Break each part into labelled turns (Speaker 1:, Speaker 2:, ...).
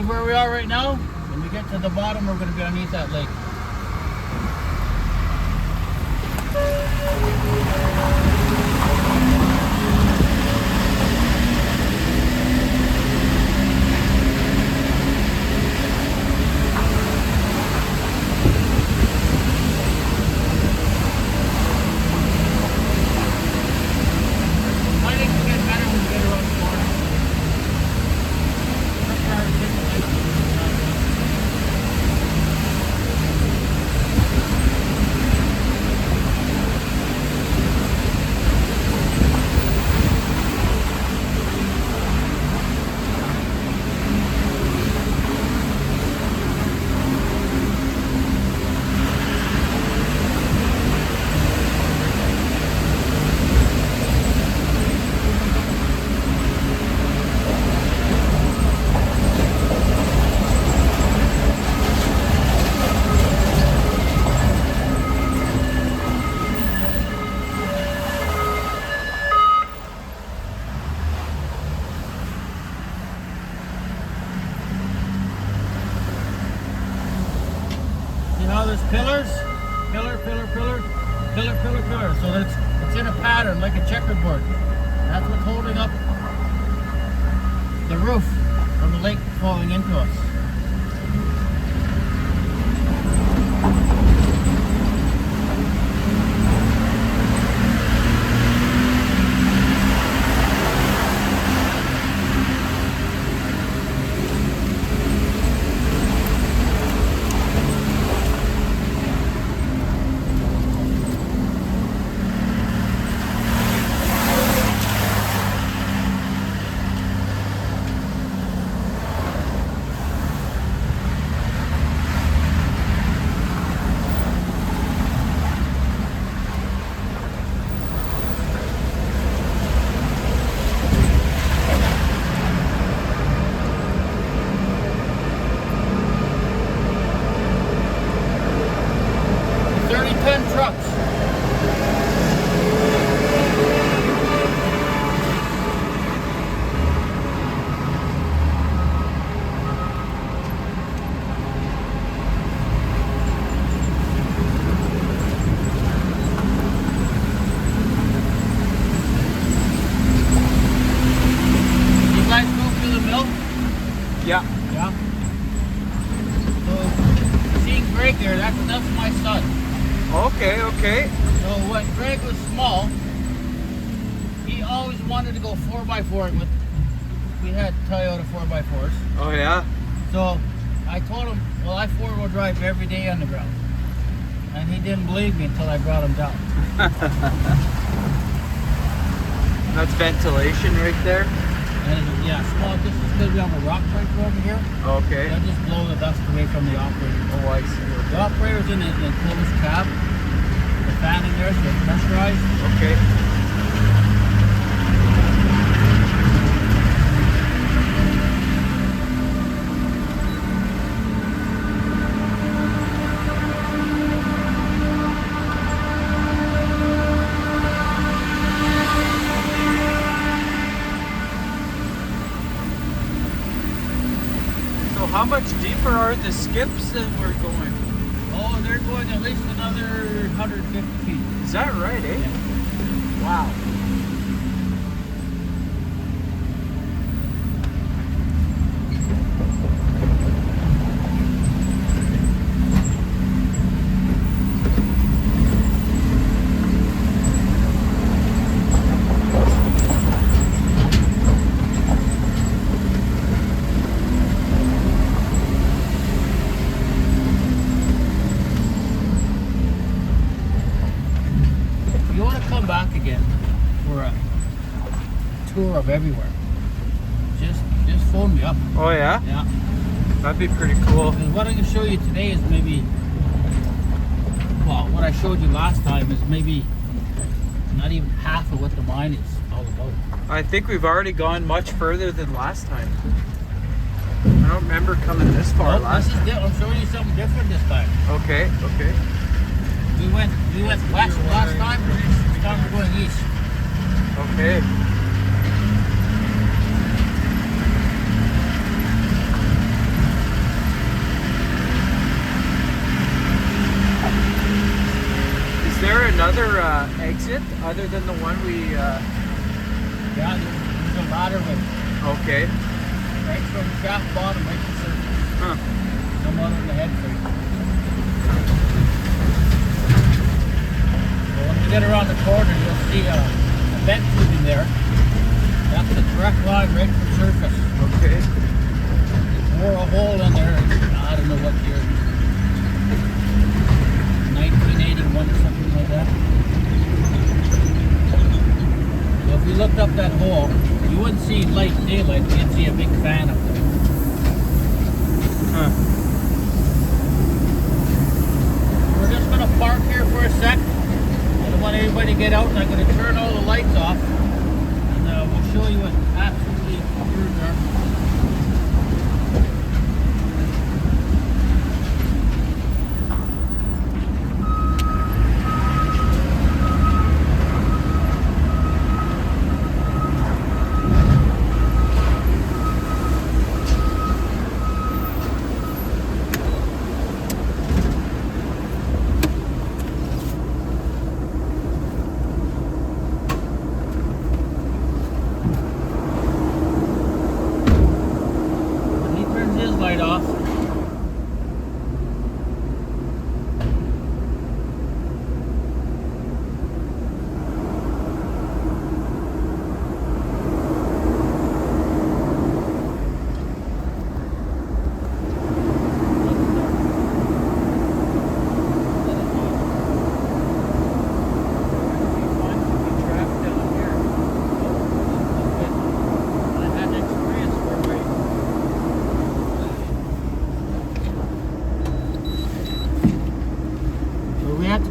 Speaker 1: of where we are right now. When we get to the bottom, we're going to be underneath that lake. There's pillars, pillar. So it's in a pattern like a checkerboard. That's what's holding up the roof from the lake falling into us.
Speaker 2: Yeah.
Speaker 1: Yeah. So, seeing Greg there, that's my son.
Speaker 2: Okay.
Speaker 1: So when Greg was small, he always wanted to go 4x4 with. We had Toyota 4x4s.
Speaker 2: Oh yeah.
Speaker 1: So I told him, well, I 4-wheel drive every day on the ground, and he didn't believe me until I brought him down.
Speaker 2: That's ventilation right there.
Speaker 1: And yeah, small. This is going to be on the rock right over here.
Speaker 2: Okay.
Speaker 1: They'll just blow the dust away from the operator.
Speaker 2: Oh, I see.
Speaker 1: The operator's in the enclosed cab. The fan in there, so it's pressurized.
Speaker 2: Okay. How much deeper are the skips that we're going?
Speaker 1: Oh, they're going at least another 150 feet.
Speaker 2: Is that right, eh?
Speaker 1: Yeah.
Speaker 2: Wow.
Speaker 1: Back again for a tour of everywhere. Just phone me up.
Speaker 2: Oh yeah?
Speaker 1: Yeah.
Speaker 2: That'd be pretty cool.
Speaker 1: And what I'm going to show you today is maybe, well, what I showed you last time is maybe not even half of what the mine is all about.
Speaker 2: I think we've already gone much further than last time. I don't remember coming this far last time.
Speaker 1: I'm showing you something different this time.
Speaker 2: Okay.
Speaker 1: We went west last time. This time we're going east.
Speaker 2: Okay. other than the one we?
Speaker 1: Yeah, there's a ladder with
Speaker 2: Okay.
Speaker 1: right from shaft bottom right to surface.
Speaker 2: Huh.
Speaker 1: Come out on the head first. So when you get around the corner, you'll see a vent tubing there. That's the direct line right from surface.
Speaker 2: Okay.
Speaker 1: Bore a hole in there. I don't know what year. 1981 or something like that. So if you looked up that hole, you wouldn't see light daylight. You'd see a big fan up there.
Speaker 2: Huh.
Speaker 1: We're just going to park here for a sec. I don't want everybody to get out, and I'm going to turn all the lights off. And we'll show you what absolutely weird there.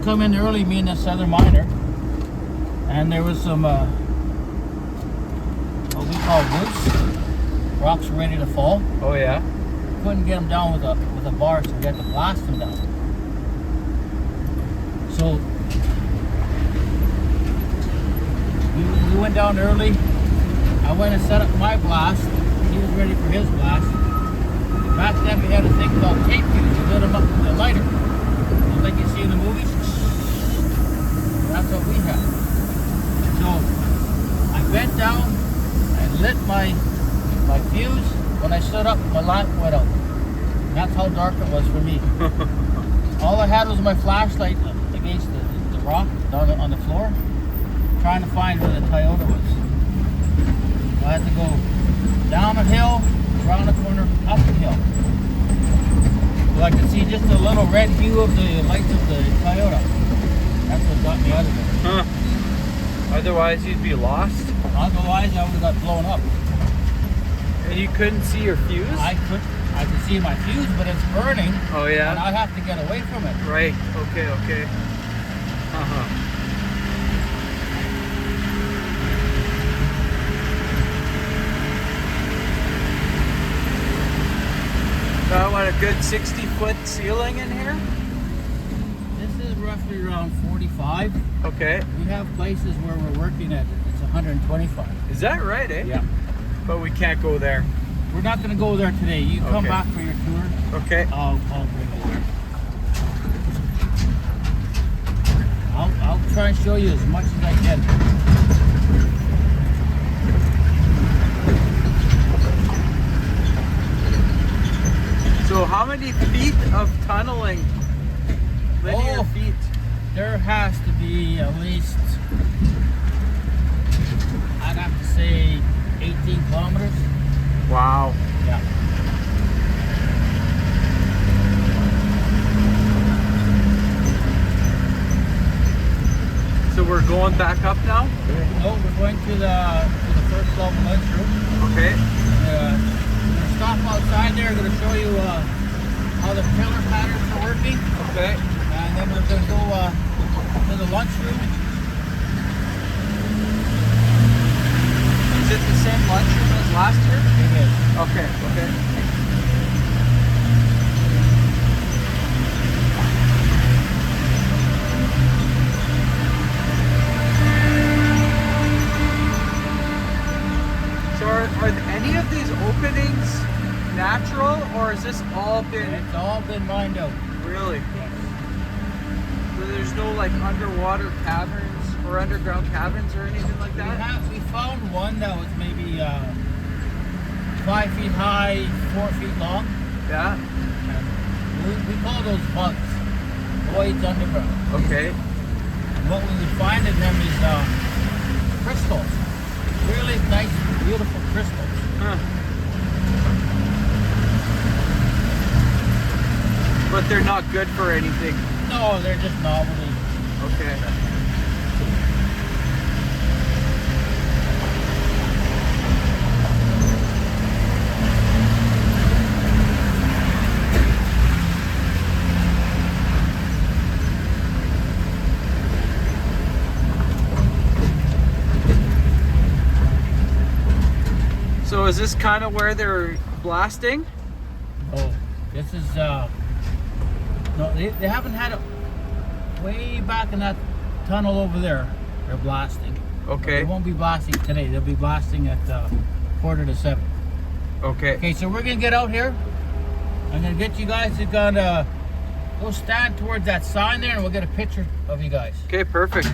Speaker 1: Come in early, me and this other miner, and there was some what we call roots. Rocks were ready to fall.
Speaker 2: Oh yeah.
Speaker 1: Couldn't get them down with a bar, so we had to blast them down. So we went down early. I went and set up my blast. He was ready for his blast. Back then we had a thing called tape fuse. You lit them up with a lighter, just like you see in the movies. That's what we had. So I bent down and lit my fuse. When I stood up, my light went out. And that's how dark it was for me. All I had was my flashlight against the rock down on the floor, trying to find where the Toyota was. So I had to go down a hill, around the corner, up the hill. So I could see just a little red hue of the lights of the Toyota. That's what got me out of it.
Speaker 2: Huh. Otherwise you'd be lost?
Speaker 1: Otherwise I would have got blown up.
Speaker 2: And you couldn't see your fuse?
Speaker 1: I could see my fuse, but it's burning.
Speaker 2: Oh yeah?
Speaker 1: And I have to get away from it.
Speaker 2: Right, okay. Uh-huh. Got what, a good 60-foot ceiling in here?
Speaker 1: Roughly around 45.
Speaker 2: Okay.
Speaker 1: We have places where we're working at it's 125.
Speaker 2: Is that right, eh?
Speaker 1: Yeah.
Speaker 2: But we can't go there.
Speaker 1: We're not going to go there today. You come
Speaker 2: Okay.
Speaker 1: back for your tour.
Speaker 2: Okay.
Speaker 1: I'll bring you there. I'll try and show you as much as I can.
Speaker 2: So how many feet of tunneling? Linear feet?
Speaker 1: There has to be at least, I'd have to say 18 kilometers.
Speaker 2: Wow.
Speaker 1: Yeah.
Speaker 2: So we're going back up now?
Speaker 1: No, we're going to the first level lunchroom.
Speaker 2: Okay.
Speaker 1: We're gonna stop outside there. We're gonna show you how the pillar patterns are working.
Speaker 2: Okay.
Speaker 1: And then we're going to go to the lunchroom.
Speaker 2: Is it the same lunchroom as last year?
Speaker 1: It is.
Speaker 2: Okay. So are any of these openings natural, or has this all been...
Speaker 1: It's all been mined out.
Speaker 2: Really?
Speaker 1: Yes.
Speaker 2: So there's no like underwater caverns? Or underground cabins or anything like that?
Speaker 1: We found one that was maybe 5 feet high, 4 feet long.
Speaker 2: Yeah.
Speaker 1: And we call those bugs, voids underground.
Speaker 2: Okay.
Speaker 1: And what we would find in them is crystals, really nice, beautiful crystals.
Speaker 2: Huh. But they're not good for anything.
Speaker 1: No, they're just novelty.
Speaker 2: Okay. So is this kind of where they're blasting?
Speaker 1: Oh, this is no, they haven't had it way back in that tunnel over there. They're blasting.
Speaker 2: Okay.
Speaker 1: They won't be blasting today. They'll be blasting at 6:45.
Speaker 2: Okay.
Speaker 1: Okay, so we're gonna get out here. I'm gonna get you guys to go stand towards that sign there, and we'll get a picture of you guys.
Speaker 2: Okay, perfect.